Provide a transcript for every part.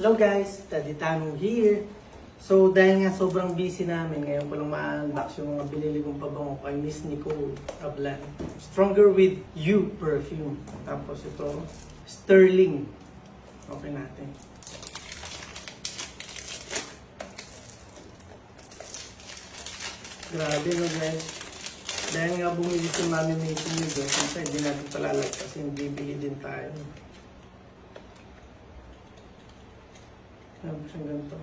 Hello guys, Daddy Tano here. So dahil nga sobrang busy namin, ngayon ko lang ma-unbox yung mga binili kong pabango kay Miss Nicole Ablan. Stronger with You perfume. Tapos ito, Sterling. Okay natin. Grabe no guys. Dahil nga bumili si Mami Mason nyo doon, siyempre hindi natin palalag kasi bibili din tayo. Sabi siyang ganito.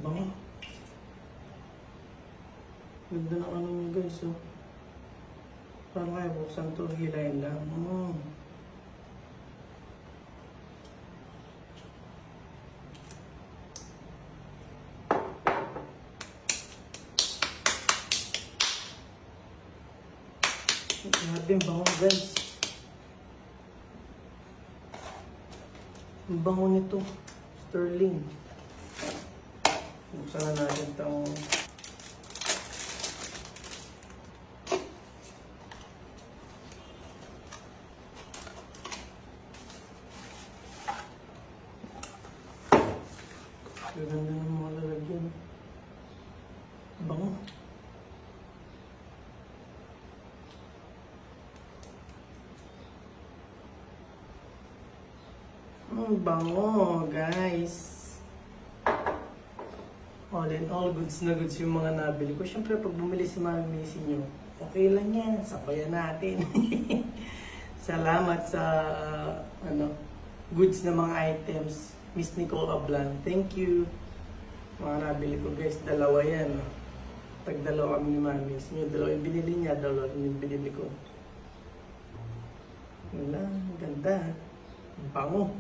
Bango. Ganda ng ano nyo guys, oh. Parang kaya buksan to, hilayin lang. Grabe yung bango guys. Ang bango nito. Sterling. Buksan na natin itong gaganda ng mga lalagyan. Bango. Bango, guys. All in all, goods na goods yung mga nabili ko. Siyempre, pag bumili si Mami Macy nyo, okay lang yan. Sabayan natin. Salamat sa goods na mga items. Miss Nicole Ablan. Thank you. Mga nabili ko, guys. Dalawa yan. Tag-dalawa kami ni Mami Macy nyo. Dalawa yung binili niya, dalawa yung binili ko. Wala, ganda. Bango.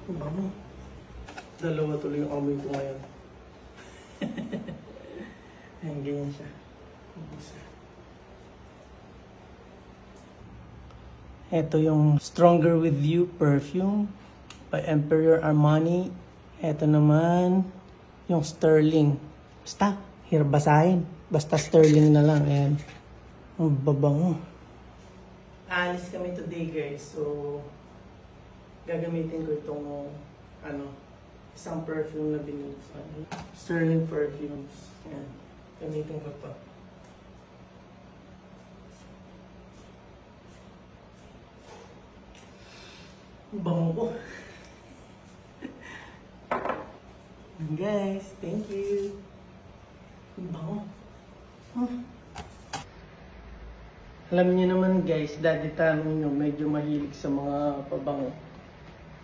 Bango. Dalawa tuloy yung amoy ko ngayon. Ayan, ganyan siya. Ito yung Stronger With You perfume by Emperor Armani. Ito naman yung Sterling. Basta, hirap basahin. Basta Sterling na lang. Ayan. Ang babango. Alis kami today guys. So, gagamitin ko itong isang perfume na binili sa Sterling Perfumes. Ayan. Gamitin ko ito. Bango ko. Guys, thank you. Bango. Alam niyo naman guys, Daddy Tano nyo medyo mahilig sa mga pabango.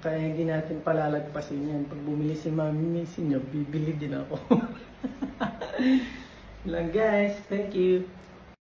Kaya hindi natin palalagpasin yan. Pag bumili si Mami Macy nyo, bibili din ako. Lang guys, thank you.